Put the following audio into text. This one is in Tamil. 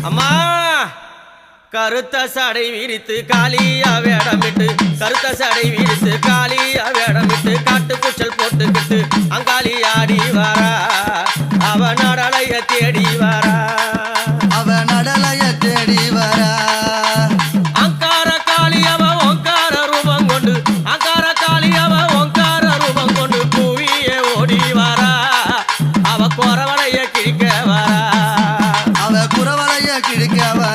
அம்மா கருத்த சடை விரித்து காலியா வேடமிட்டு கருத்த சடை விரித்து காலியா வேடமிட்டு காட்டு குச்சல் போட்டுக்கிட்டு அங்காளி ஆடி வாரா அவ நடலைய தேடி வாரா அவ நடலைய தேடி வரா அங்கார காளி அவ ஓங்கார ரூபம் கொண்டு அங்கார காளி அவ ஓங்கார ரூபம் கொண்டு பூவியே ஓடி வாரா அவ குறவளைய கிழிக்க வாரா அவ குறவளைய கிழிக்க வரா